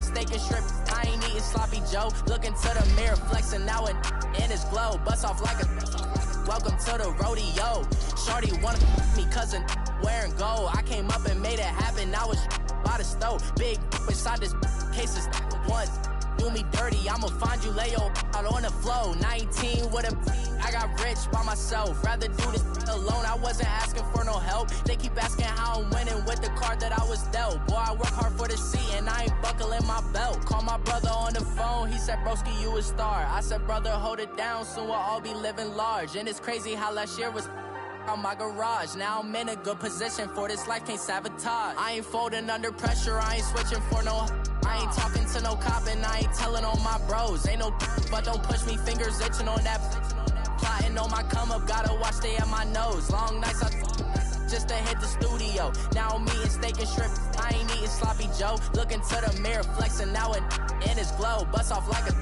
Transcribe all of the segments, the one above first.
steak and shrimp. I ain't eating sloppy Joe. Looking to the mirror, flexing now and in his glow. Bust off like a welcome to the rodeo. Shorty wanna me cousin wearing gold. I came up and made it happen. I was by the stove. Big inside this cases once. Do me dirty, I'ma find you, lay your out on the floor. 19 with a I got rich by myself. Rather do this alone. I wasn't asking for no help. They keep asking how I'm winning with the card that I was dealt. Boy, I work hard for the seat and I ain't buckling my belt. Call my brother on the phone. He said, broski, you a star. I said, brother, hold it down. Soon we'll all be living large. And it's crazy how last year was on my garage. Now I'm in a good position for this life, can't sabotage. I ain't folding under pressure, I ain't switching for no. I ain't talking to no cop and I ain't telling on my bros. Ain't no but don't push me, fingers itching on that. Plotting on my come up, gotta watch stay at my nose. Long nights I just to hit the studio. Now I'm eating steak and shrimp. I ain't eating sloppy Joe. Looking to the mirror, flexing now and in his glow. Bust off like a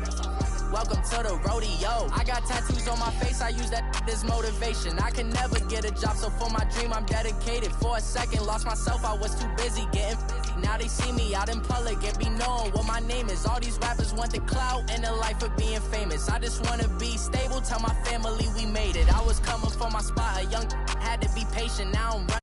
welcome to the rodeo. I got tattoos on my face, I use that as motivation. I can never get a job, so for my dream I'm dedicated. For a second, lost myself, I was too busy getting busy. Now they see me out in public and be known what my name is. All these rappers want the clout and the life of being famous. I just wanna be stable, tell my family we made it. I was coming for my spot, a young had to be patient. Now I'm running.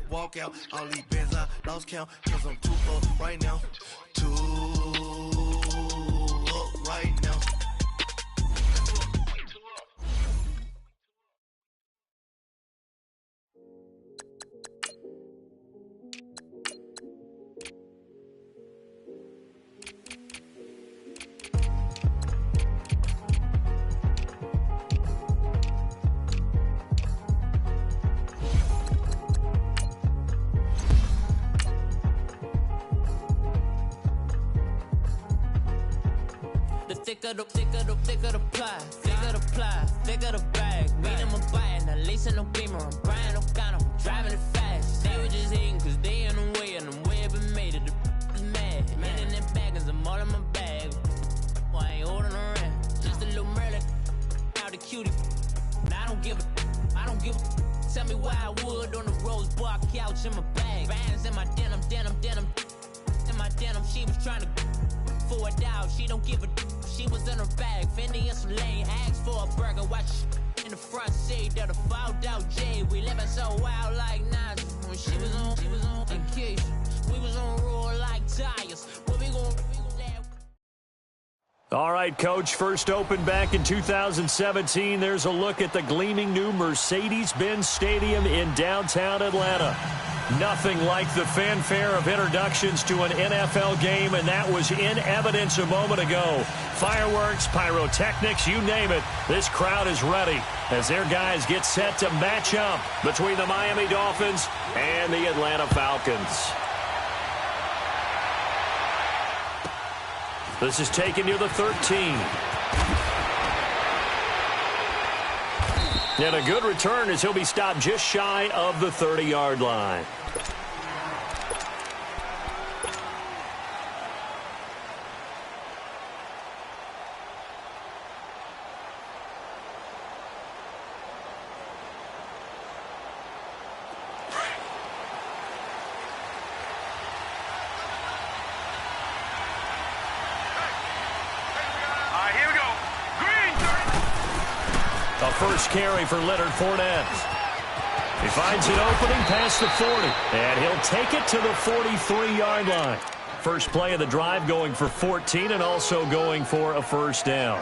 Walk out, all these bands I lost count, cause I'm too up right now. Too up right now. thicker the pie, thicker the ply, thicker the bag. Meet them a buying, at least in no beamer. I'm buying no gun, I'm driving it fast. They were just hating cause they in the way, and the way I've been made it. The is mad. Man in them baggins, I'm all in my bag. Well, I ain't holding around. Just a little Merlin, out the cutie. Now I don't give a. Tell me why I would on the rose bar couch in my bag. Bands in my denim. In my denim, she was trying to for it out. She don't give a. She was in her bag. Fendi and some lane. Asked for a burger. Watch in the front seat of the fouled out J. We living so wild like Nas. When she was on vacation. We was on roll like tires. What we gon' All right, Coach, first opened back in 2017. There's a look at the gleaming new Mercedes-Benz Stadium in downtown Atlanta. Nothing like the fanfare of introductions to an NFL game, and that was in evidence a moment ago. Fireworks, pyrotechnics, you name it. This crowd is ready as their guys get set to match up between the Miami Dolphins and the Atlanta Falcons. This is taken near the 13. And a good return as he'll be stopped just shy of the 30-yard line. First carry for Leonard Fournette. He finds an opening past the 40, and he'll take it to the 43-yard line. First play of the drive going for 14 and also going for a first down.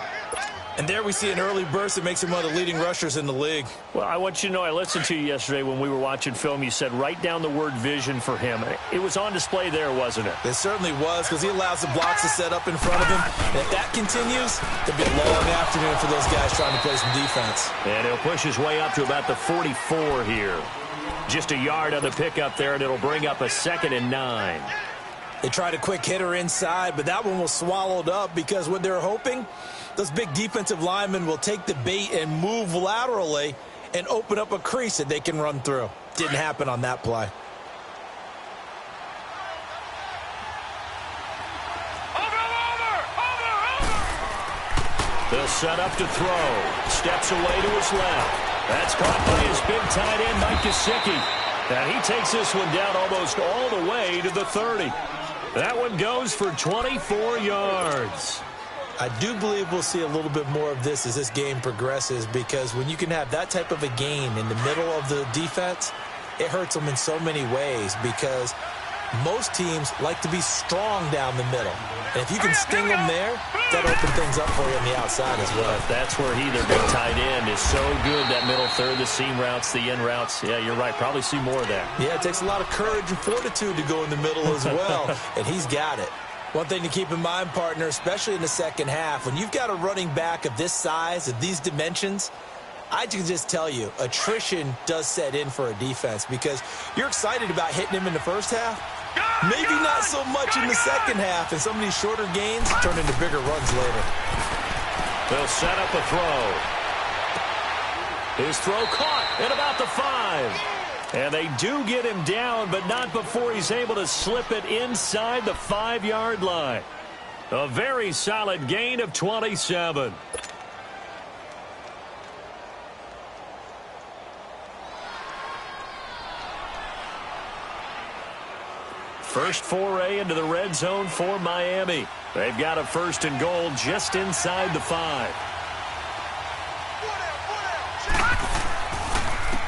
And there we see an early burst that makes him one of the leading rushers in the league. Well, I want you to know, I listened to you yesterday when we were watching film. You said write down the word vision for him. It was on display there, wasn't it? It certainly was, because he allows the blocks to set up in front of him. And if that continues, it'll be a long afternoon for those guys trying to play some defense. And he'll push his way up to about the 44 here. Just a yard on the pickup there, and it'll bring up a 2nd and 9. They tried a quick hitter inside, but that one was swallowed up because what they're hoping, those big defensive linemen will take the bait and move laterally and open up a crease that they can run through. Didn't happen on that play. They'll set up to throw. Steps away to his left. That's caught by his big tight end, Mike Gesicki. And he takes this one down almost all the way to the 30. That one goes for 24 yards. I do believe we'll see a little bit more of this as this game progresses, because when you can have that type of a gain in the middle of the defense, it hurts them in so many ways, because most teams like to be strong down the middle. And if you can sting them there, that'll open things up for you on the outside as well. That's where their big tight end is so good, that middle third, the seam routes, the in routes. Yeah, you're right. Probably see more of that. Yeah, it takes a lot of courage and fortitude to go in the middle as well, and he's got it. One thing to keep in mind, partner, especially in the second half, when you've got a running back of this size, of these dimensions, I can just tell you, attrition does set in for a defense, because you're excited about hitting him in the first half. Maybe not so much in the second half, and some of these shorter gains turn into bigger runs later. They'll set up a throw. His throw caught at about the 5. And they do get him down, but not before he's able to slip it inside the 5-yard line. A very solid gain of 27. First foray into the red zone for Miami. They've got a 1st and goal just inside the 5.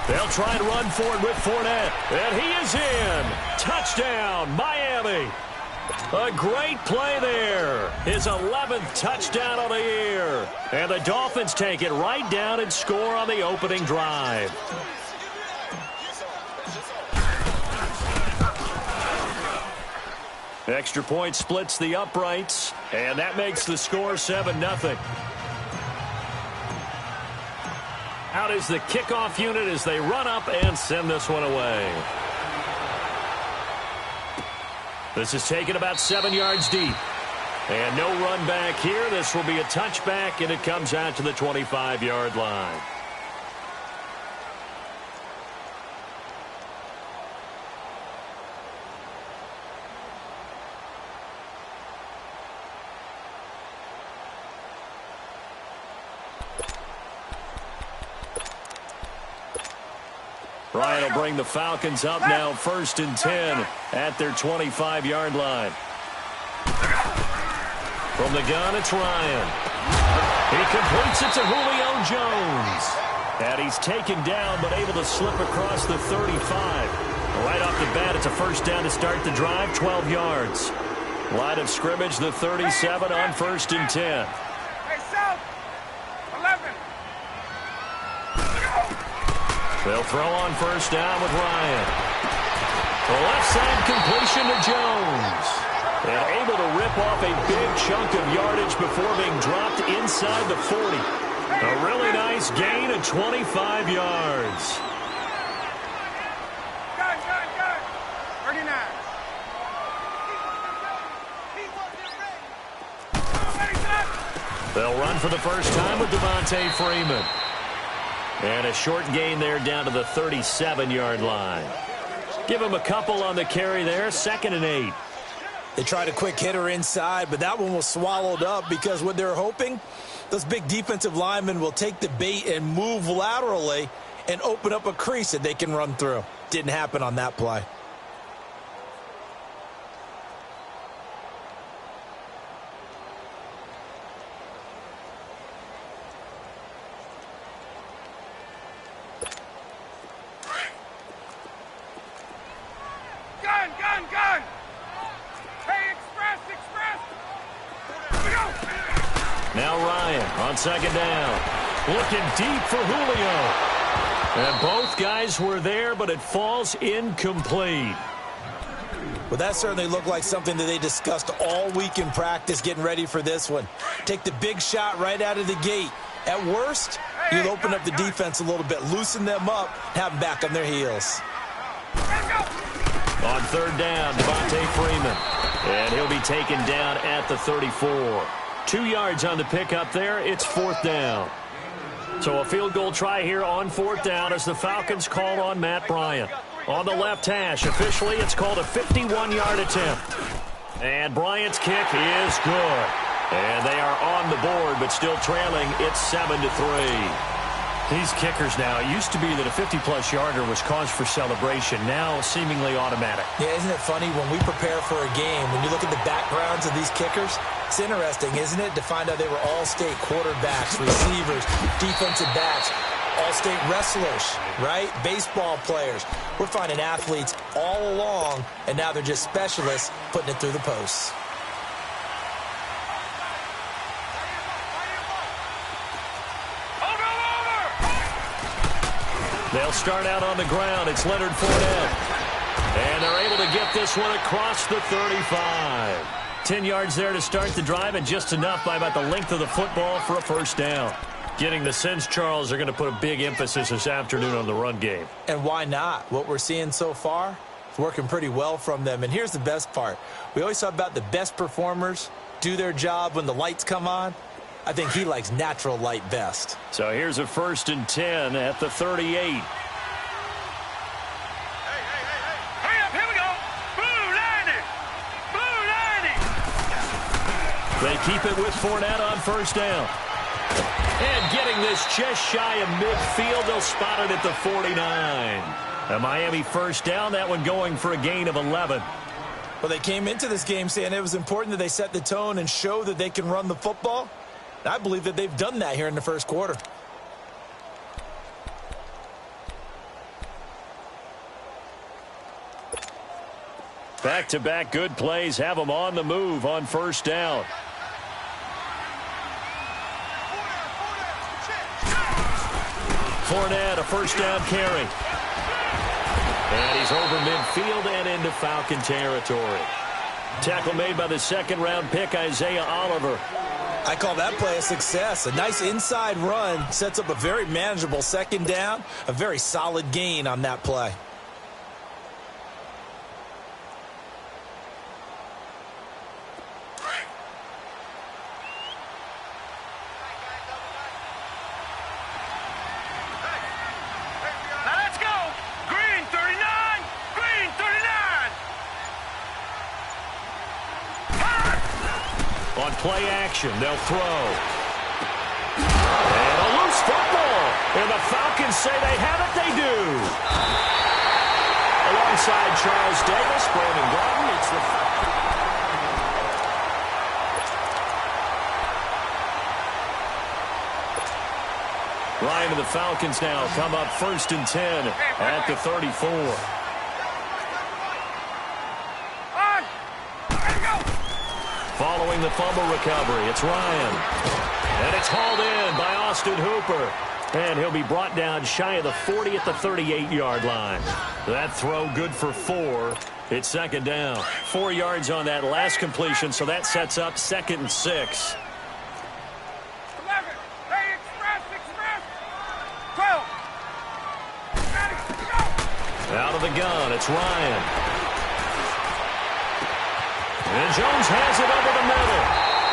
They'll try and run for it with Fournette. And he is in. Touchdown, Miami. A great play there. His 11th touchdown of the year. And the Dolphins take it right down and score on the opening drive. Extra point splits the uprights, and that makes the score 7-0. Out is the kickoff unit as they run up and send this one away. This is taken about 7 yards deep. And no run back here. This will be a touchback, and it comes out to the 25-yard line. Ryan will bring the Falcons up now 1st and 10 at their 25-yard line. From the gun, it's Ryan. He completes it to Julio Jones. And he's taken down but able to slip across the 35. Right off the bat, it's a first down to start the drive, 12 yards. Line of scrimmage, the 37 on 1st and 10. Hey, South, 11. They'll throw on first down with Ryan. The left side completion to Jones. And able to rip off a big chunk of yardage before being dropped inside the 40. A really nice gain of 25 yards. Gun. 39. They'll run for the first time with Devontae Freeman. And a short gain there down to the 37-yard line. Give him a couple on the carry there, 2nd and 8. They tried a quick hitter inside, but that one was swallowed up because what they're hoping, those big defensive linemen will take the bait and move laterally and open up a crease that they can run through. Didn't happen on that play. Gun. Hey, express. Now Ryan on 2nd down. Looking deep for Julio. And both guys were there, but it falls incomplete. Well, that certainly looked like something that they discussed all week in practice getting ready for this one. Take the big shot right out of the gate. At worst, you'll open up the defense a little bit, loosen them up, have them back on their heels. On 3rd down, Devontae Freeman. And he'll be taken down at the 34. 2 yards on the pickup there. It's 4th down. So a field goal try here on 4th down as the Falcons call on Matt Bryant. On the left hash, officially it's called a 51-yard attempt. And Bryant's kick is good. And they are on the board, but still trailing. It's 7-3. These kickers now, it used to be that a 50-plus yarder was cause for celebration. Now seemingly automatic. Yeah, isn't it funny when we prepare for a game, when you look at the backgrounds of these kickers, it's interesting, isn't it, to find out they were all-state quarterbacks, receivers, defensive backs, all-state wrestlers, right? Baseball players. We're finding athletes all along, and now they're just specialists putting it through the posts. They'll start out on the ground. It's Leonard Fournette. And they're able to get this one across the 35. 10 yards there to start the drive, and just enough by about the length of the football for a first down. Getting the sense, Charles, they're going to put a big emphasis this afternoon on the run game. And why not? What we're seeing so far is working pretty well from them. And here's the best part. We always talk about the best performers do their job when the lights come on. I think he likes natural light best. So here's a 1st and 10 at the 38. Hey, here we go. Blue 90. They keep it with Fournette on first down. And getting this just shy of midfield, they'll spot it at the 49. A Miami first down, that one going for a gain of 11. Well, they came into this game saying it was important that they set the tone and show that they can run the football. I believe that they've done that here in the first quarter. Back-to-back good plays have them on the move on first down. Fournette, a first down carry. And he's over midfield and into Falcon territory. Tackle made by the 2nd-round pick, Isaiah Oliver. I call that play a success. A nice inside run sets up a very manageable 2nd down. A very solid gain on that play. On play action, they'll throw. And a loose football. And the Falcons say they have it. They do. Alongside Charles Davis, Brandon Gordon, it's the Ryan and the Falcons now come up 1st and 10 at the 34. Following the fumble recovery, it's Ryan. And it's hauled in by Austin Hooper. And he'll be brought down shy of the 40 at the 38-yard line. That throw good for 4. It's 2nd down. 4 yards on that last completion, so that sets up 2nd and 6. 11. Hey, express. 12. Go. Out of the gun, it's Ryan. And Jones has it over the middle.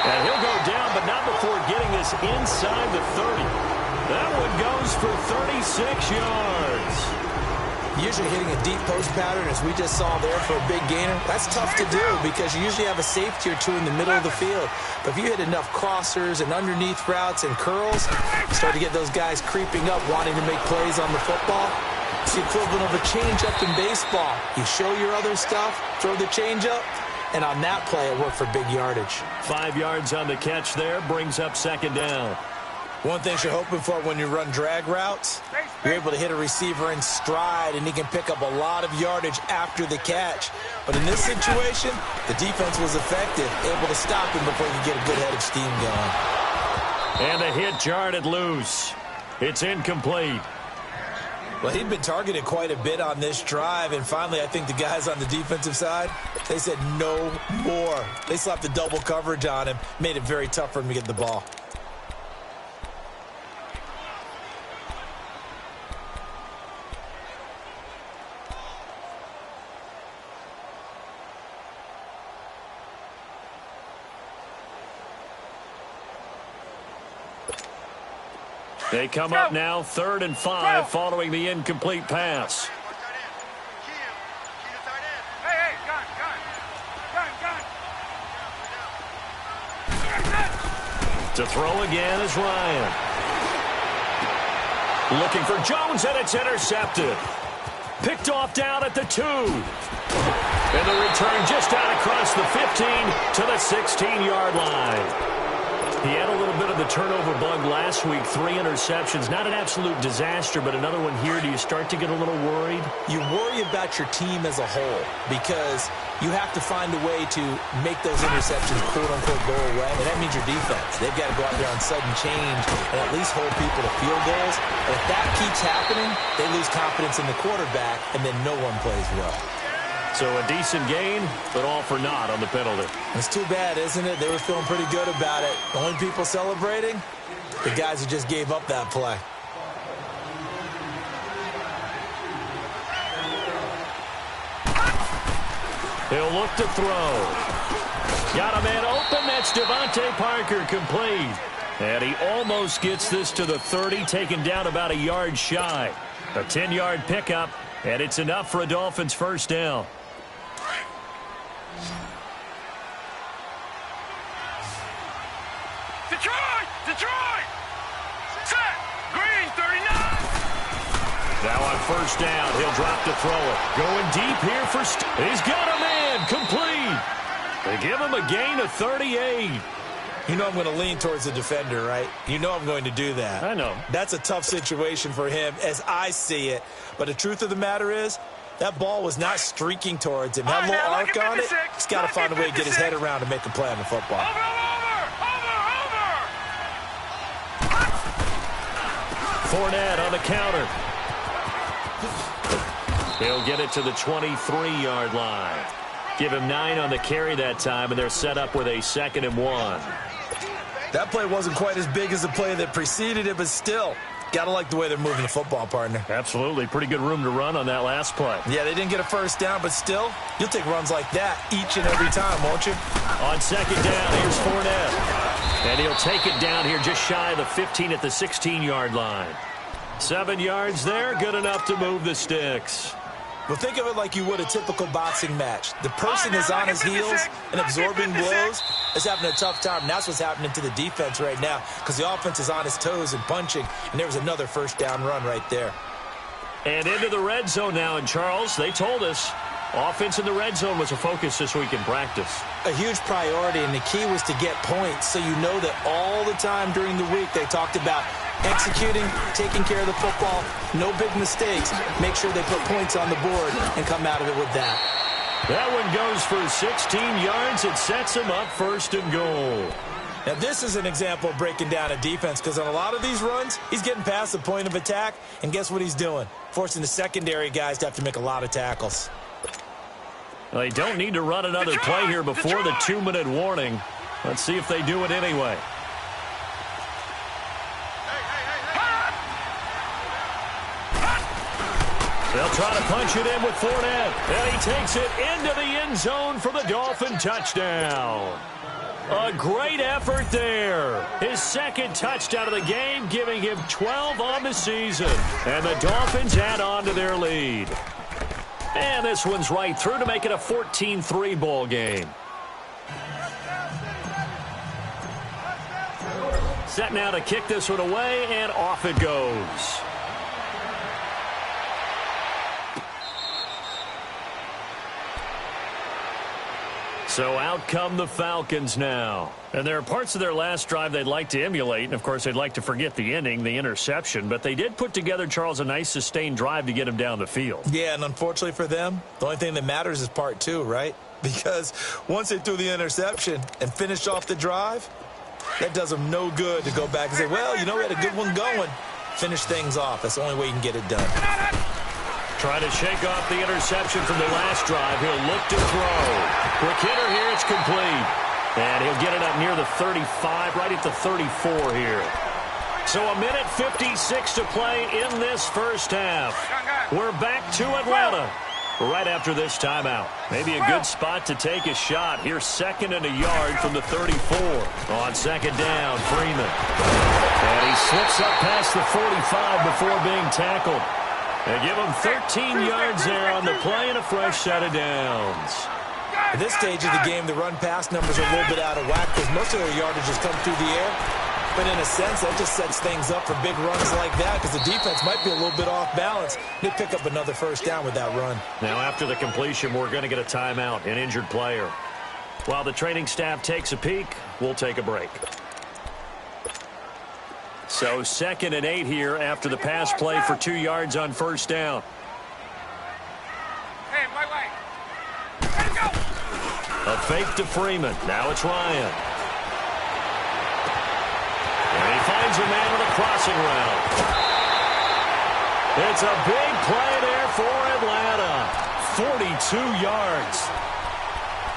And he'll go down, but not before getting this inside the 30. That one goes for 36 yards. Usually hitting a deep post pattern, as we just saw there, for a big gainer, that's tough to do because you usually have a safety or two in the middle of the field. But if you hit enough crossers and underneath routes and curls, you start to get those guys creeping up, wanting to make plays on the football. It's the equivalent of a changeup in baseball. You show your other stuff, throw the changeup, and on that play, it worked for big yardage. 5 yards on the catch there, brings up 2nd down. One thing you're hoping for when you run drag routes, you're able to hit a receiver in stride, and he can pick up a lot of yardage after the catch. But in this situation, the defense was effective, able to stop him before he could get a good head of steam going. And the hit jarred it loose. It's incomplete. Well, he'd been targeted quite a bit on this drive, and finally I think the guys on the defensive side, they said no more. They slapped the double coverage on him, made it very tough for him to get the ball. They come up now 3rd and 5 following the incomplete pass. Hey, gun. To throw again is Ryan. Looking for Jones, and it's intercepted. Picked off down at the 2. And the return just out across the 15 to the 16-yard line. He had a little bit of the turnover bug last week, 3 interceptions. Not an absolute disaster, but another one here. Do you start to get a little worried? You worry about your team as a whole because you have to find a way to make those interceptions, quote-unquote, go away, and that means your defense. They've got to go out there on sudden change and at least hold people to field goals. And if that keeps happening, they lose confidence in the quarterback, and then no one plays well. So a decent gain, but all for naught on the penalty. It's too bad, isn't it? They were feeling pretty good about it. The only people celebrating, the guys who just gave up that play. He'll look to throw. Got a man open. That's Devontae Parker, complete. And he almost gets this to the 30, taken down about a yard shy. A 10-yard pickup, and it's enough for a Dolphins first down. Detroit! Set! Green, 39! Now on first down, he'll drop to throw it. Going deep here for he's got a man, complete. They give him a gain of 38. You know I'm going to lean towards the defender, right? You know I'm going to do that. I know. That's a tough situation for him as I see it. But the truth of the matter is, that ball was not streaking towards him. That little arc on it, he's got to find a way to get his head around and make a play on the football. Over! Fournette on the counter. He'll get it to the 23-yard line. Give him 9 on the carry that time, and they're set up with a 2nd and 1. That play wasn't quite as big as the play that preceded it, but still, got to like the way they're moving the football, partner. Absolutely. Pretty good room to run on that last play. Yeah, they didn't get a first down, but still, you'll take runs like that each and every time, won't you? On 2nd down, here's Fournette. And he'll take it down here just shy of the 15 at the 16-yard line. 7 yards there, good enough to move the sticks. Well, think of it like you would a typical boxing match. The person is on his heels and absorbing blows, is having a tough time, and that's what's happening to the defense right now because the offense is on its toes and punching, and there was another first down run right there. And into the red zone now, and Charles, they told us offense in the red zone was a focus this week in practice. A huge priority, and the key was to get points, so you know that all the time during the week they talked about executing, taking care of the football, no big mistakes, make sure they put points on the board and come out of it with that. That one goes for 16 yards. It sets him up first and goal. Now, this is an example of breaking down a defense because on a lot of these runs, he's getting past the point of attack, and guess what he's doing? Forcing the secondary guys to have to make a lot of tackles. They don't need to run another play here before the 2-minute warning. Let's see if they do it anyway. They'll try to punch it in with Fournette. And he takes it into the end zone for the Dolphin touchdown. A great effort there. His second touchdown of the game, giving him 12 on the season. And the Dolphins add on to their lead. And this one's right through to make it a 14-3 ball game. Set now to kick this one away, and off it goes. So out come the Falcons now. And there are parts of their last drive they'd like to emulate. And, of course, they'd like to forget the ending, the interception. But they did put together, Charles, a nice sustained drive to get him down the field. Yeah, and unfortunately for them, the only thing that matters is part two, right? Because once they threw the interception and finished off the drive, that does them no good to go back and say, well, you know, we had a good one going. Finish things off. That's the only way you can get it done. Trying to shake off the interception from the last drive. He'll look to throw. Quick hitter here. It's complete. And he'll get it up near the 35, right at the 34 here. So a minute 56 to play in this first half. We're back to Atlanta right after this timeout. Maybe a good spot to take a shot. Here's 2nd and a yard from the 34. On 2nd down, Freeman. And he slips up past the 45 before being tackled. They give him 13 yards there on the play and a fresh set of downs. At this stage of the game, the run-pass numbers are a little bit out of whack because most of their yardage has come through the air. But in a sense, that just sets things up for big runs like that because the defense might be a little bit off balance. They pick up another first down with that run. Now, after the completion, we're going to get a timeout, an injured player. While the training staff takes a peek, we'll take a break. So 2nd and 8 here after the pass play for 2 yards on first down. Hey, wait. Let's go. A fake to Freeman. Now it's Ryan. And he finds a man with a crossing route. It's a big play there for Atlanta. 42 yards.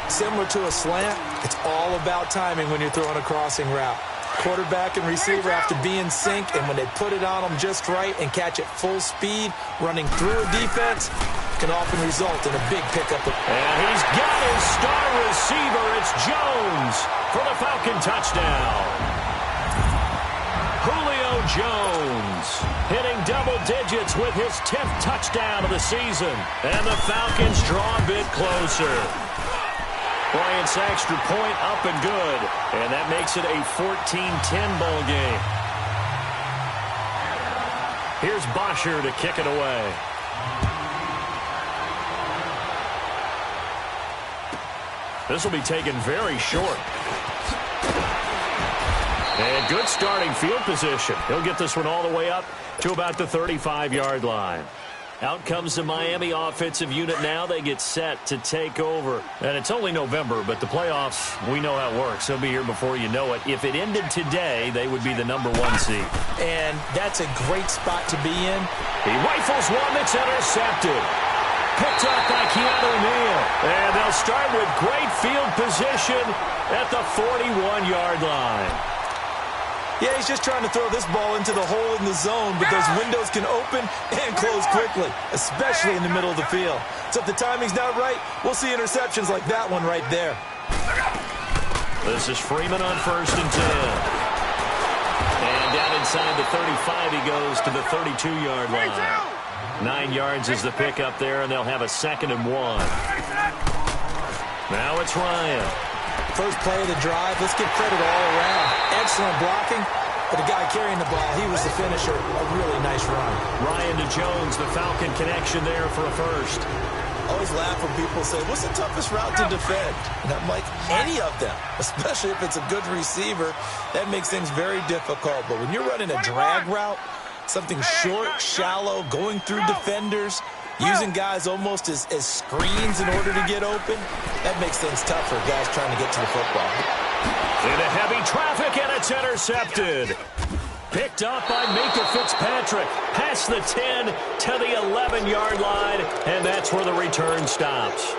Similar to a slant, it's all about timing when you're throwing a crossing route. Quarterback and receiver have to be in sync, and when they put it on them just right and catch it full speed, running through a defense can often result in a big pickup. And he's got his star receiver. It's Jones for the Falcon touchdown. Julio Jones hitting double digits with his 10th touchdown of the season. And the Falcons draw a bit closer. Bryant's extra point up and good. And that makes it a 14-10 ball game. Here's Bosher to kick it away. This will be taken very short. And good starting field position. He'll get this one all the way up to about the 35-yard line. Out comes the Miami offensive unit now. They get set to take over. And it's only November, but the playoffs, we know how it works. They'll be here before you know it. If it ended today, they would be the #1 seed. And that's a great spot to be in. He rifles one that's intercepted. Picked up by Keanu Neal. And they'll start with great field position at the 41-yard line. Yeah, he's just trying to throw this ball into the hole in the zone, but those windows can open and close quickly, especially in the middle of the field. So if the timing's not right, we'll see interceptions like that one right there. This is Freeman on 1st and 10. And down inside the 35, he goes to the 32-yard line. 9 yards is the pickup there, and they'll have a 2nd and 1. Now it's Ryan. first play of the drive. Let's give credit all around. Excellent blocking. But the guy carrying the ball, he was the finisher. A really nice run. Ryan to Jones, the Falcon connection there for a first. I always laugh when people say, what's the toughest route to defend? And I'm like, any of them, especially if it's a good receiver. That makes things very difficult. But when you're running a drag route, something short, shallow, going through defenders, using guys almost as screens in order to get open, that makes things tough for guys trying to get to the football. Into heavy traffic, and it's intercepted. Picked up by Minka Fitzpatrick. Past the 10 to the 11-yard line, and that's where the return stops.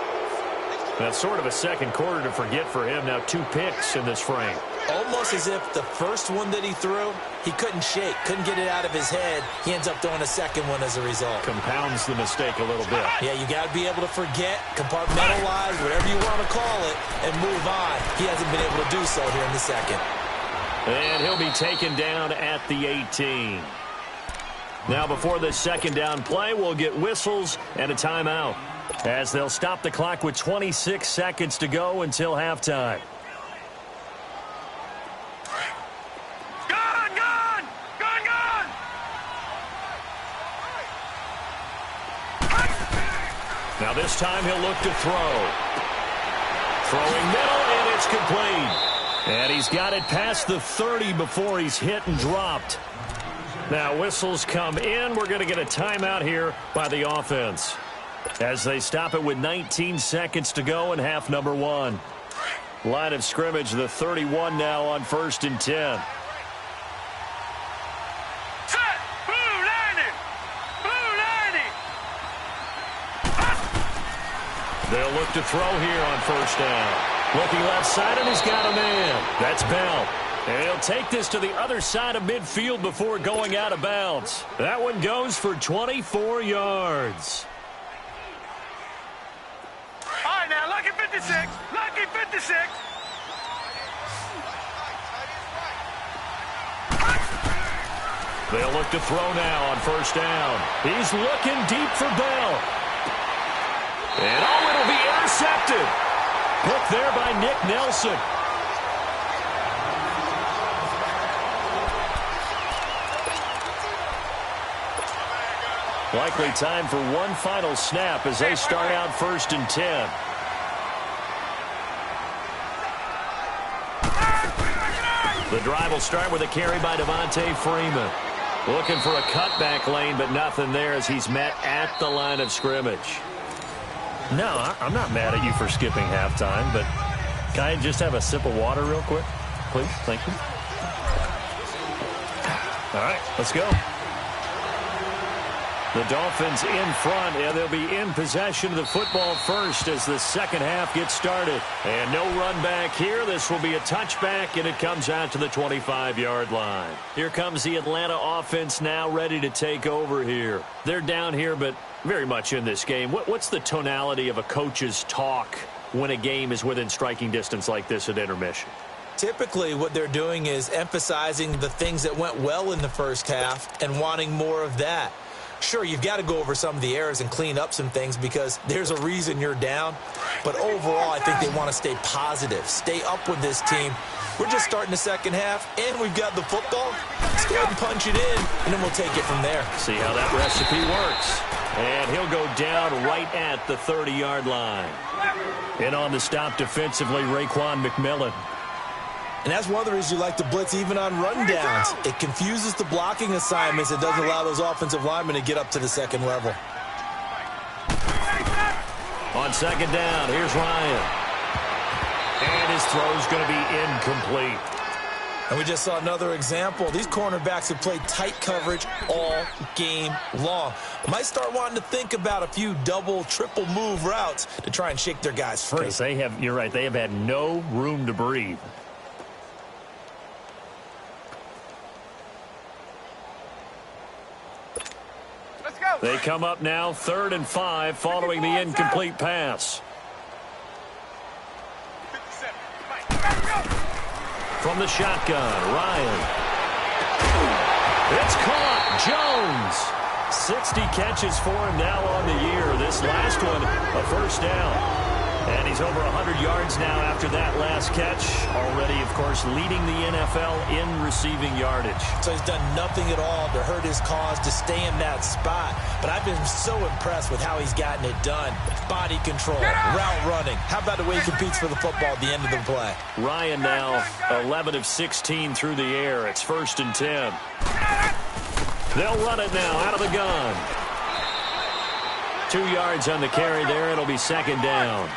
That's sort of a second quarter to forget for him. Now 2 picks in this frame. Almost as if the first one that he threw, he couldn't shake, couldn't get it out of his head. He ends up throwing a second one as a result. Compounds the mistake a little bit. Yeah, you got to be able to forget, compartmentalize, whatever you want to call it, and move on. He hasn't been able to do so here in the second. And he'll be taken down at the 18. Now before the second down play, we'll get whistles and a timeout, as they'll stop the clock with 26 seconds to go until halftime. Now this time he'll look to throw. Throwing middle, and it's complete. And he's got it past the 30 before he's hit and dropped. Now whistles come in. We're going to get a timeout here by the offense, as they stop it with 19 seconds to go in half number 1. Line of scrimmage, the 31 now on 1st and 10. They'll look to throw here on 1st down. Looking left side, and he's got a man. That's Bell. And he'll take this to the other side of midfield before going out of bounds. That one goes for 24 yards. All right, now, lucky 56. Lucky 56. They'll look to throw now on 1st down. He's looking deep for Bell. And it'll be intercepted. Hooked there by Nick Nelson. Likely time for one final snap as they start out 1st and 10. The drive will start with a carry by Devontae Freeman. Looking for a cutback lane, but nothing there as he's met at the line of scrimmage. No, I'm not mad at you for skipping halftime, but can I just have a sip of water real quick, please? Thank you. All right, let's go. The Dolphins in front, and they'll be in possession of the football first as the second half gets started. And no run back here. This will be a touchback, and it comes out to the 25-yard line. Here comes the Atlanta offense now ready to take over here. They're down here, but very much in this game. What's the tonality of a coach's talk when a game is within striking distance like this at intermission? Typically, what they're doing is emphasizing the things that went well in the first half and wanting more of that. Sure, you've got to go over some of the errors and clean up some things because there's a reason you're down. But overall, I think they want to stay positive, stay up with this team. We're just starting the second half, and we've got the football. Let's go ahead and punch it in, and then we'll take it from there. See how that recipe works. And he'll go down right at the 30-yard line. And on the stop defensively, Raekwon McMillan. And that's one of the reasons you like to blitz even on rundowns. It confuses the blocking assignments. It doesn't allow those offensive linemen to get up to the second level. On second down, here's Ryan. And his throw's going to be incomplete. And we just saw another example. These cornerbacks have played tight coverage all game long. Might start wanting to think about a few double, triple move routes to try and shake their guys free. Because you're right, they have had no room to breathe. They come up now, 3rd and 5, following the incomplete pass. From the shotgun, Ryan. It's caught. Jones. 60 catches for him now on the year. This last one, a 1st down. And he's over 100 yards now after that last catch. Already, of course, leading the NFL in receiving yardage. So he's done nothing at all to hurt his cause, to stay in that spot. But I've been so impressed with how he's gotten it done. Body control, route running. How about the way he competes for the football at the end of the play? Ryan now 11 of 16 through the air. It's 1st and 10. They'll run it now out of the gun. 2 yards on the carry there. It'll be 2nd down.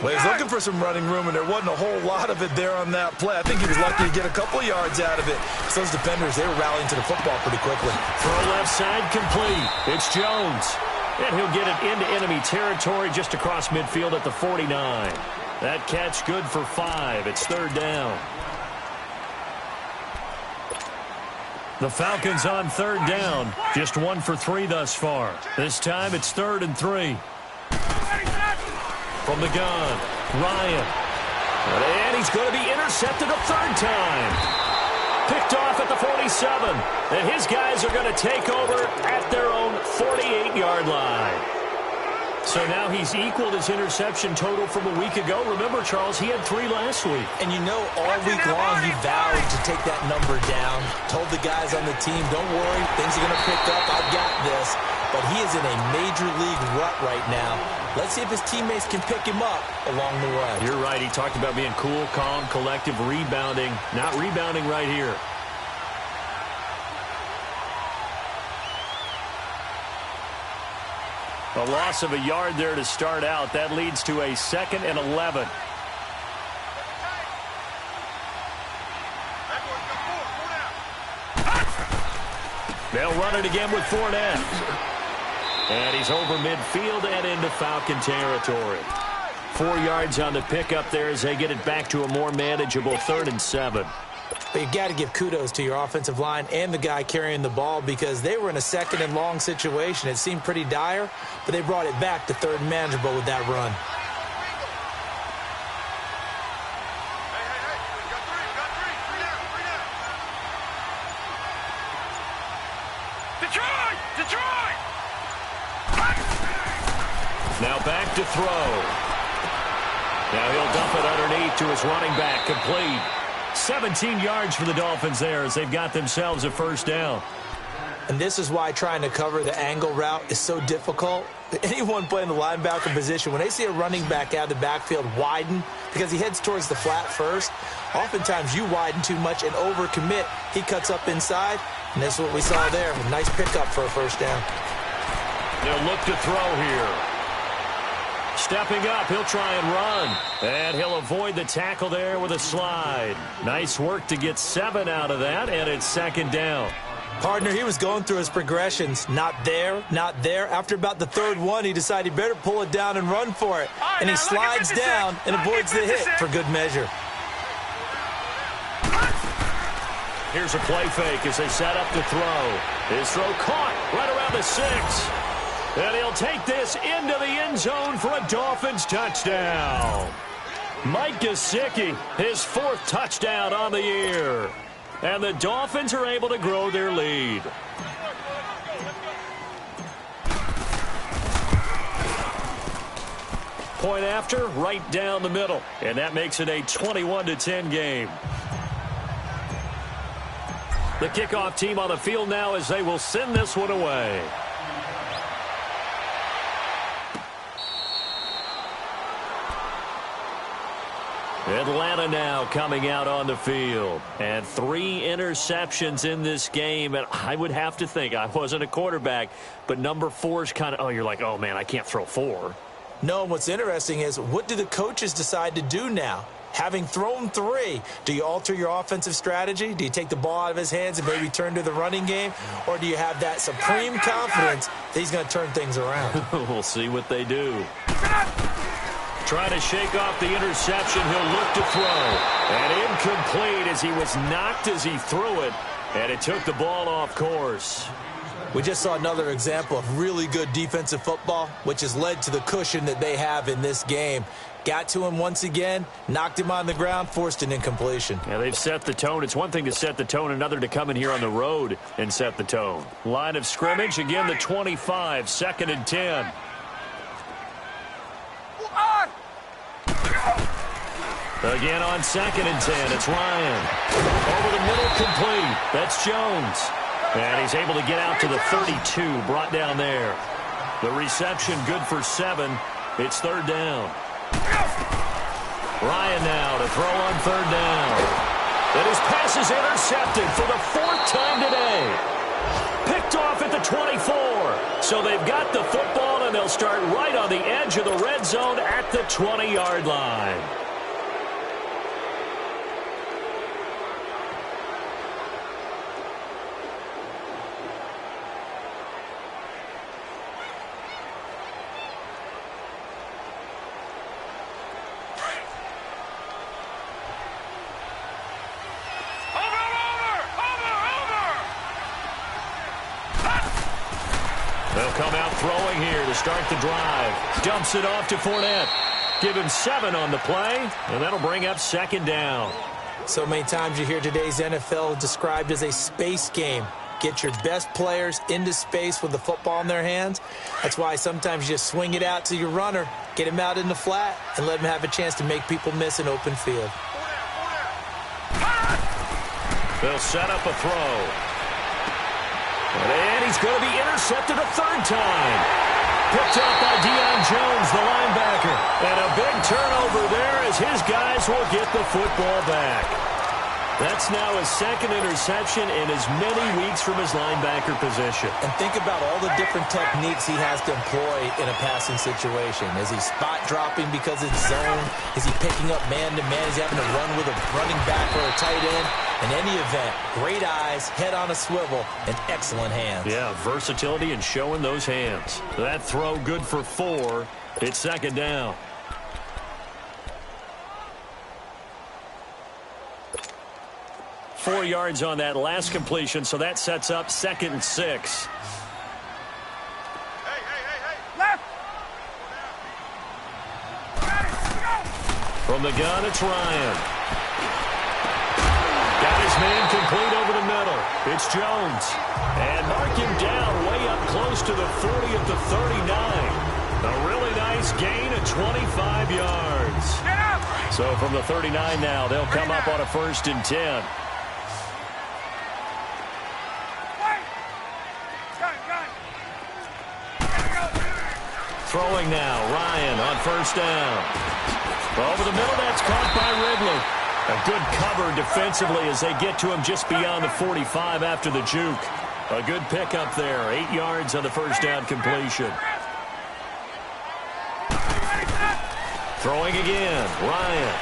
Well, he's looking for some running room, and there wasn't a whole lot of it there on that play. I think he was lucky to get a couple yards out of it. So those defenders, they were rallying to the football pretty quickly. Throw left side complete. It's Jones. And he'll get it into enemy territory just across midfield at the 49. That catch good for 5. It's 3rd down. The Falcons on 3rd down. Just 1 for 3 thus far. This time it's 3rd and 3. From the gun, Ryan. And he's going to be intercepted a 3rd time. Picked off at the 47. And his guys are going to take over at their own 48-yard line. So now he's equaled his interception total from a week ago. Remember, Charles, he had 3 last week. And you know, all week long he vowed to take that number down. Told the guys on the team, don't worry, things are going to pick up. I've got this. But he is in a major league rut right now. Let's see if his teammates can pick him up along the way. You're right. He talked about being cool, calm, collective, rebounding. Not rebounding right here. A loss of a yard there to start out. That leads to a 2nd and 11. They'll run it again with Fournette. And he's over midfield and into Falcon territory. 4 yards on the pickup there as they get it back to a more manageable 3rd and 7. But you've got to give kudos to your offensive line and the guy carrying the ball because they were in a 2nd and long situation. It seemed pretty dire, but they brought it back to 3rd and manageable with that run. Detroit! Now back to throw. Now he'll dump it underneath to his running back, complete. 17 yards for the Dolphins there as they've got themselves a 1st down. And this is why trying to cover the angle route is so difficult. Anyone playing the linebacker position, when they see a running back out of the backfield widen, because he heads towards the flat first, oftentimes you widen too much and overcommit. He cuts up inside, and that's what we saw there. A nice pickup for a 1st down. They'll look to throw here. Stepping up, he'll try and run. And he'll avoid the tackle there with a slide. Nice work to get 7 out of that, and it's 2nd down. Partner, he was going through his progressions. Not there, not there. After about the 3rd one, he decided he better pull it down and run for it. And he slides down and avoids the hit for good measure. Here's a play fake as they set up to throw. His throw caught right around the 6. And he'll take this into the end zone for a Dolphins touchdown. Mike Gesicki, his 4th touchdown on the year. And the Dolphins are able to grow their lead. Point after, right down the middle. And that makes it a 21-10 game. The kickoff team on the field now as they will send this one away. Atlanta now coming out on the field. And 3 interceptions in this game. And I would have to think, I wasn't a quarterback, but number 4 is kind of, oh, you're like, oh, man, I can't throw 4. No, what's interesting is what do the coaches decide to do now? Having thrown 3, do you alter your offensive strategy? Do you take the ball out of his hands and maybe turn to the running game? Or do you have that supreme confidence that he's going to turn things around? We'll see what they do. Trying to shake off the interception. He'll look to throw. And incomplete as he was knocked as he threw it. And it took the ball off course. We just saw another example of really good defensive football, which has led to the cushion that they have in this game. Got to him once again, knocked him on the ground, forced an incompletion. Yeah, they've set the tone. It's one thing to set the tone, another to come in here on the road and set the tone. Line of scrimmage, again the 25, 2nd and 10. Again on 2nd and 10, it's Ryan. Over the middle, complete. That's Jones. And he's able to get out to the 32, brought down there. The reception good for 7. It's 3rd down. Ryan now to throw on 3rd down. And his pass is intercepted for the 4th time today. Picked off at the 24. So they've got the football, and they'll start right on the edge of the red zone at the 20-yard line. They'll come out throwing here to start the drive. Dumps it off to Fournette. Give him 7 on the play, and that'll bring up 2nd down. So many times you hear today's NFL described as a space game. Get your best players into space with the football in their hands. That's why sometimes you just swing it out to your runner, get him out in the flat, and let him have a chance to make people miss an open field. They'll set up a throw. And he's going to be intercepted a 3rd time. Picked up by Deion Jones, the linebacker. And a big turnover there as his guys will get the football back. That's now his 2nd interception in as many weeks from his linebacker position. And think about all the different techniques he has to employ in a passing situation. Is he spot dropping because it's zone? Is he picking up man-to-man? Is he having to run with a running back or a tight end? In any event, great eyes, head on a swivel, and excellent hands. Yeah, versatility and showing those hands. That throw good for 4. It's 2nd down. Four yards on that last completion, so that sets up 2nd and 6. Left. From the gun, it's Ryan. Got his man complete over the middle. It's Jones. And mark him down way up close to the 40 at the 39. A really nice gain of 25 yards. Get up. So from the 39 now, they'll come up on a 1st and 10. Throwing now, Ryan on 1st down. Over the middle, that's caught by Ridley. A good cover defensively as they get to him just beyond the 45 after the juke. A good pickup there, 8 yards on the 1st down completion. Throwing again, Ryan.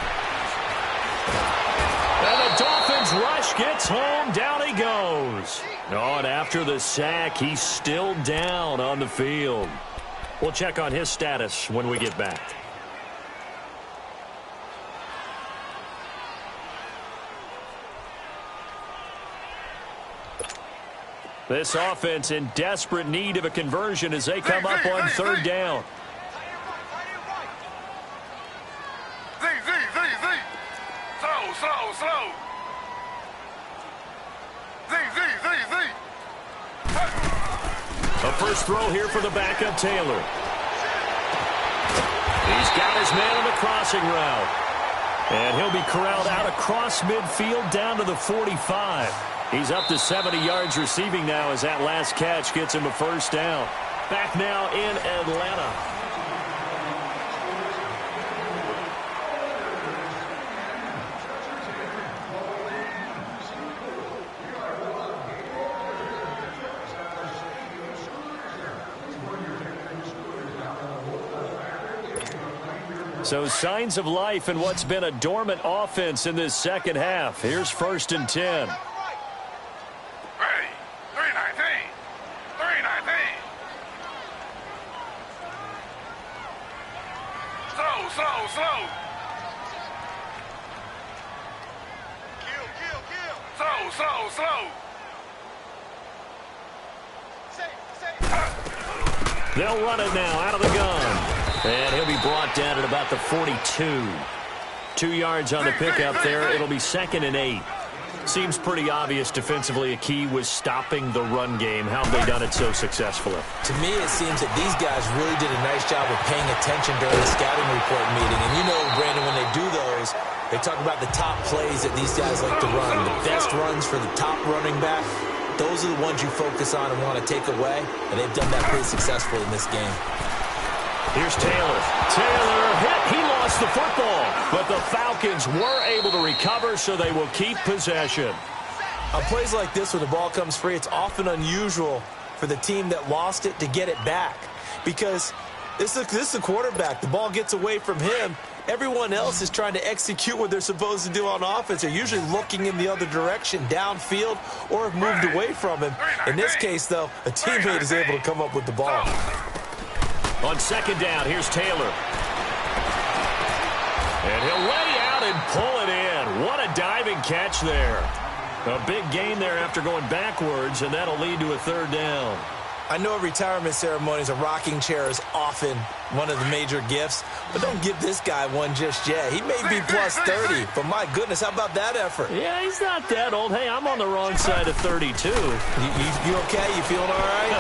And the Dolphins rush gets home, down he goes. Oh, and after the sack, he's still down on the field. We'll check on his status when we get back. This offense in desperate need of a conversion as they come up on 3rd down. Z. Slow. Z. A first throw here for the backup, Taylor. He's got his man on the crossing route. And he'll be corralled out across midfield down to the 45. He's up to 70 yards receiving now as that last catch gets him a 1st down. Back now in Atlanta. So signs of life in what's been a dormant offense in this 2nd half. Here's 1st and 10. Ready. 319. Slow. Kill. Slow. They'll run it now out of the gun. And he'll be brought down at about the 42. 2 yards on the pickup there. It'll be 2nd and 8. Seems pretty obvious defensively a key was stopping the run game. How have they done it so successfully? To me, it seems that these guys really did a nice job of paying attention during the scouting report meeting. And you know, Brandon, when they do those, They talk about the top plays that these guys like to run. The best runs for the top running back, those are the ones you focus on and want to take away, and they've done that pretty successfully in this game. Here's Taylor. Taylor hit. He lost the football, but the Falcons were able to recover, so they will keep possession. On plays like this, when the ball comes free, it's often unusual for the team that lost it to get it back, because this is a quarterback. The ball gets away from him. Everyone else is trying to execute what they're supposed to do on offense. They're usually looking in the other direction, downfield, or have moved away from him. In this case, though, a teammate is able to come up with the ball. On second down, here's Taylor. And he'll lay out and pull it in. What a diving catch there. A big gain there after going backwards, and that'll lead to a third down. I know at retirement ceremonies, a rocking chair is often one of the major gifts, but don't give this guy one just yet. He may be plus 30, but my goodness, how about that effort? Yeah, he's not that old. Hey, I'm on the wrong side of 32. You okay? You feeling all right?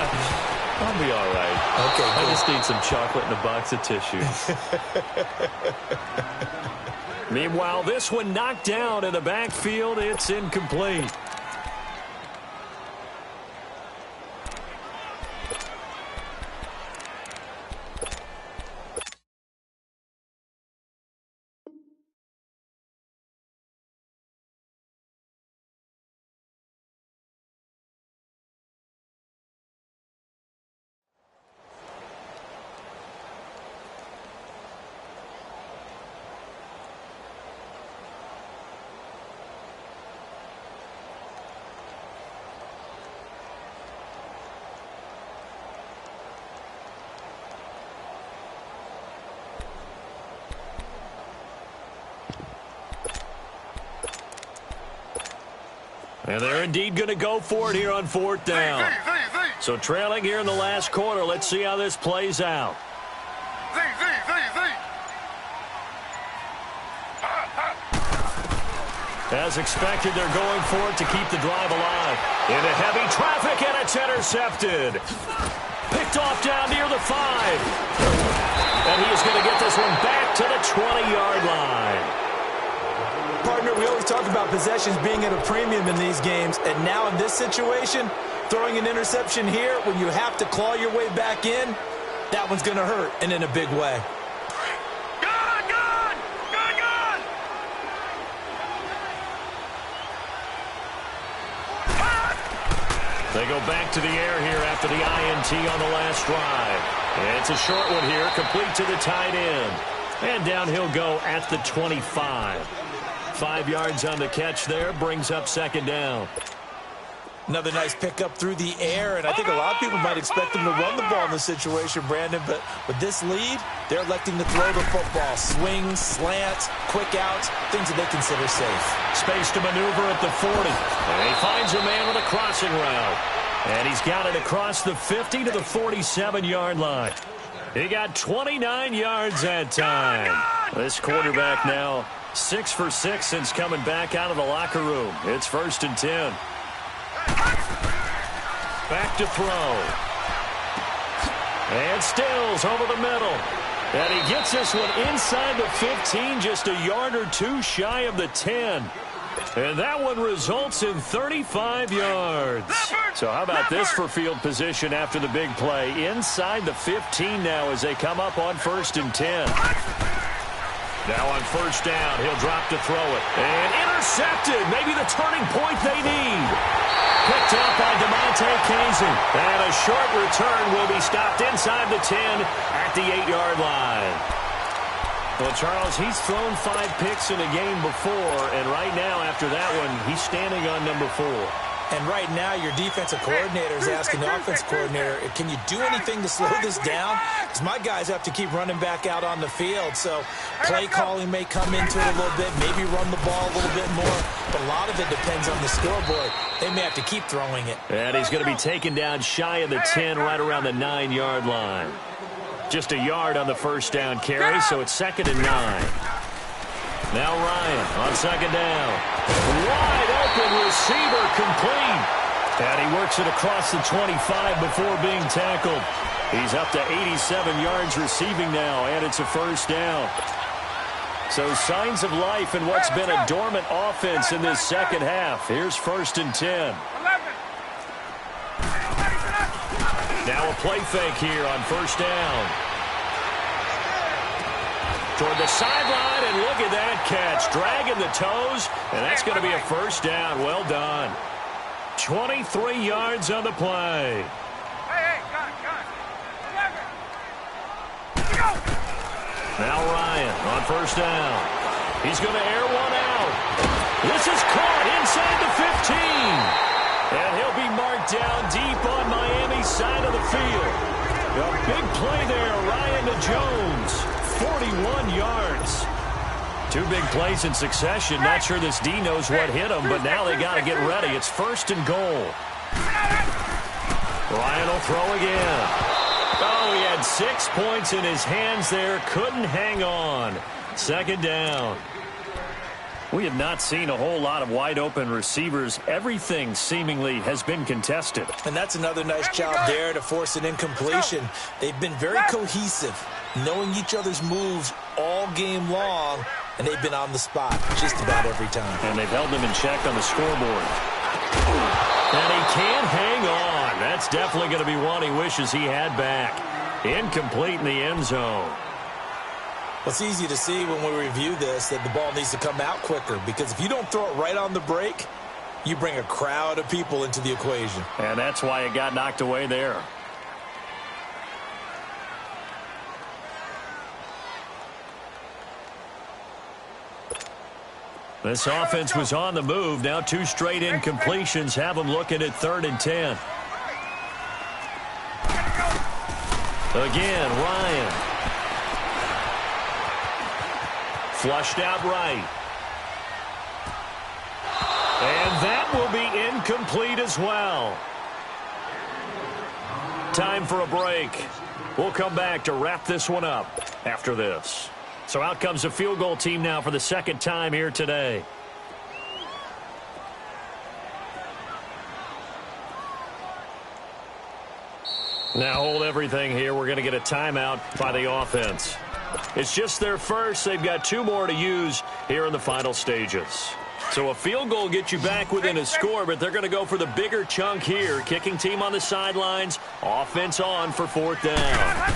I'll be all right. Okay, I just need some chocolate and a box of tissues. Meanwhile, this one knocked down in the backfield. It's incomplete. And they're indeed going to go for it here on fourth down. So trailing here in the last quarter. Let's see how this plays out. As expected, they're going for it to keep the drive alive. Into heavy traffic, and it's intercepted. Picked off down near the 5. And he is going to get this one back to the 20-yard line. Partner, we always talk about possessions being at a premium in these games, and now in this situation, throwing an interception here when you have to claw your way back in, that one's going to hurt, and in a big way. They go back to the air here after the INT on the last drive. It's a short one here, complete to the tight end. And down he'll go at the 25. 5 yards on the catch there, brings up second down. Another nice pickup through the air, and I think a lot of people might expect him to run the ball in this situation, Brandon, but with this lead, they're electing to throw the football. Swings, slants, quick outs, things that they consider safe. Space to maneuver at the 40. And he finds a man with a crossing route. And he's got it across the 50 to the 47-yard line. He got 29 yards that time. This quarterback now 6 for 6 since coming back out of the locker room. It's 1st and 10. Back to throw. And Stills over the middle. And he gets this one inside the 15, just a yard or two shy of the 10. And that one results in 35 yards. So how about this for field position after the big play? Inside the 15 now as they come up on 1st and 10. Now on 1st down, he'll drop to throw it. And intercepted. Maybe the turning point they need. Picked up by Kese. And a short return will be stopped inside the 10 at the 8-yard line. Well, Charles, he's thrown 5 picks in a game before, and right now, after that one, he's standing on number 4. And right now, your defensive coordinator is asking the offensive coordinator, can you do anything to slow this down? Because my guys have to keep running back out on the field. So play calling may come into it a little bit, maybe run the ball a little bit more. But a lot of it depends on the scoreboard. They may have to keep throwing it. And he's going to be taken down shy of the 10, right around the 9-yard line. Just a yard on the 1st down carry, so it's 2nd and 9. Now Ryan on 2nd down. Wide open receiver, complete. And he works it across the 25 before being tackled. He's up to 87 yards receiving now, and it's a 1st down. So signs of life in what's been a dormant offense in this second half. Here's 1st and 10. Now a play fake here on 1st down. Toward the sideline, and look at that catch. Dragging the toes, and that's going to be a 1st down. Well done. 23 yards on the play. Now Ryan on 1st down. He's going to air one out. This is caught inside the 15. And he'll be marked down deep on Miami's side of the field. A big play there, Ryan to Jones. 41 yards. 2 big plays in succession. Not sure this D knows what hit him, but now they got to get ready. It's 1st and goal. Ryan will throw again. Oh, he had 6 points in his hands there. Couldn't hang on. 2nd down. We have not seen a whole lot of wide-open receivers. Everything seemingly has been contested. And that's another nice job there to force an incompletion. They've been very cohesive, knowing each other's moves all game long, and they've been on the spot just about every time. And they've held them in check on the scoreboard. And he can't hang on. That's definitely going to be one he wishes he had back. Incomplete in the end zone. Well, it's easy to see when we review this that the ball needs to come out quicker, because if you don't throw it right on the break, you bring a crowd of people into the equation. And that's why it got knocked away there. This offense was on the move. Now 2 straight incompletions have them looking at 3rd and 10. Again, Ryan. Flushed out right. And that will be incomplete as well. Time for a break. We'll come back to wrap this one up after this. So out comes the field goal team now for the 2nd time here today. Now hold everything here. We're going to get a timeout by the offense. It's just their first. They've got 2 more to use here in the final stages. So a field goal gets you back within a score, but they're going to go for the bigger chunk here. Kicking team on the sidelines. Offense on for 4th down.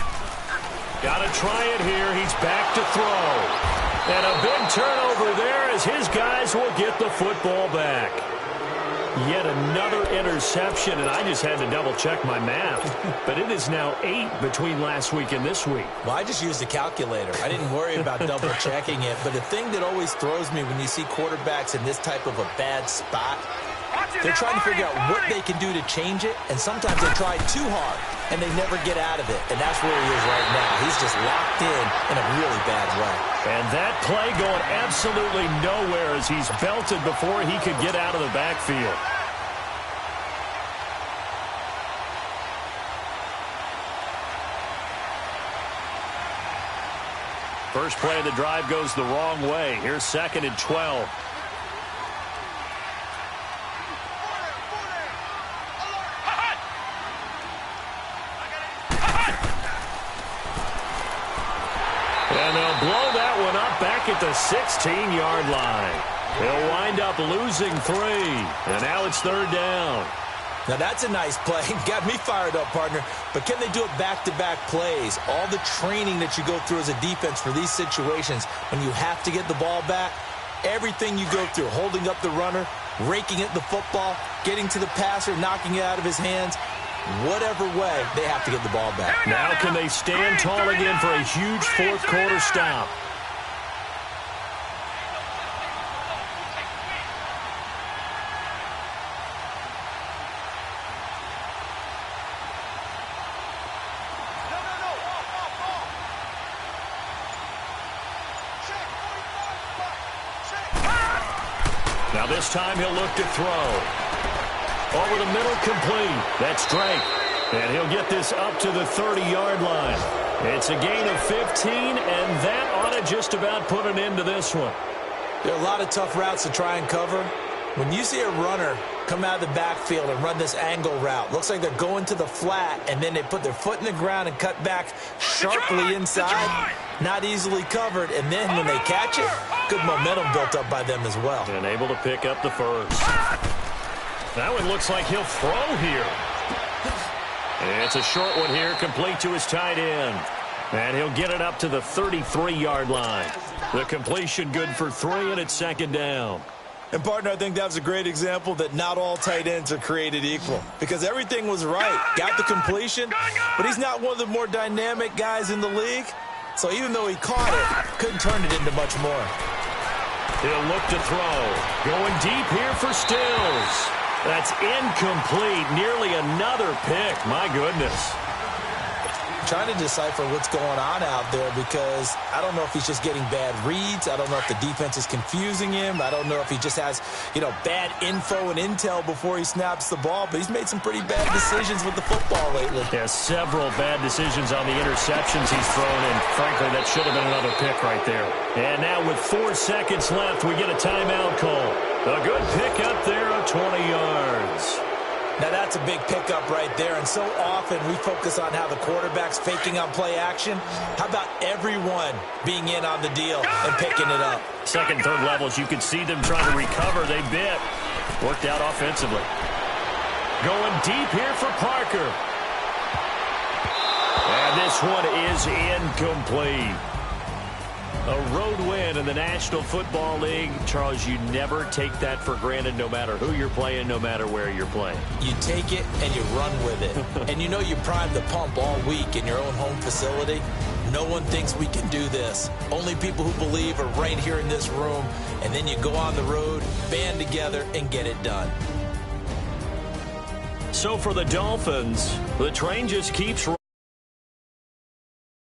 Got to try it here. He's back to throw. And a big turnover there as his guys will get the football back. Yet another interception, and I just had to double-check my math. But it is now 8 between last week and this week. Well, I just used a calculator. I didn't worry about double-checking it. But the thing that always throws me when you see quarterbacks in this type of a bad spot, they're trying to figure out what they can do to change it, and sometimes they try too hard, and they never get out of it. And that's where he is right now. He's just locked in a really bad way. And that play going absolutely nowhere as he's belted before he could get out of the backfield. First play of the drive goes the wrong way. Here's 2nd and 12. And they'll blow that one up back at the 16-yard line. They'll wind up losing 3. And now it's 3rd down. Now that's a nice play. Got me fired up, partner. But can they do it back-to-back plays? All the training that you go through as a defense for these situations, when you have to get the ball back, everything you go through, holding up the runner, raking at the football, getting to the passer, knocking it out of his hands, whatever way, they have to get the ball back. Now can they stand tall again for a huge 4th quarter stop? Now this time he'll look to throw. Over the middle, complete. That's Drake. And he'll get this up to the 30-yard line. It's a gain of 15, and that ought to just about put an end to this one. There are a lot of tough routes to try and cover. When you see a runner come out of the backfield and run this angle route, looks like they're going to the flat, and then they put their foot in the ground and cut back sharply inside. not easily covered, and then when they catch it, good momentum built up by them as well. And able to pick up the first. That one looks like he'll throw here. It's a short one here, complete to his tight end. And he'll get it up to the 33-yard line. The completion good for 3, and it's second down. And, partner, I think that was a great example that not all tight ends are created equal, because everything was right. Got the completion, but he's not one of the more dynamic guys in the league. So even though he caught it, couldn't turn it into much more. He'll look to throw. Going deep here for Stills. That's incomplete. Nearly another pick. My goodness. Trying to decipher what's going on out there, because I don't know if he's just getting bad reads. I don't know if the defense is confusing him. I don't know if he just has, bad info and intel before he snaps the ball. But he's made some pretty bad decisions with the football lately. Yeah, several bad decisions on the interceptions he's thrown, and frankly, that should have been another pick right there. And now with 4 seconds left, we get a timeout call. A good pick up there of 20 yards. Now, that's a big pickup right there, and so often we focus on how the quarterback's faking on play action. How about everyone being in on the deal and picking it up? Second, third levels, you could see them trying to recover. They bit. Worked out offensively. Going deep here for Parker. And this one is incomplete. A road win in the National Football League. Charles, you never take that for granted, no matter who you're playing, no matter where you're playing. You take it and you run with it. And you primed the pump all week in your own home facility. No one thinks we can do this. Only people who believe are right here in this room. And then you go on the road, band together, and get it done. So for the Dolphins, the train just keeps rolling.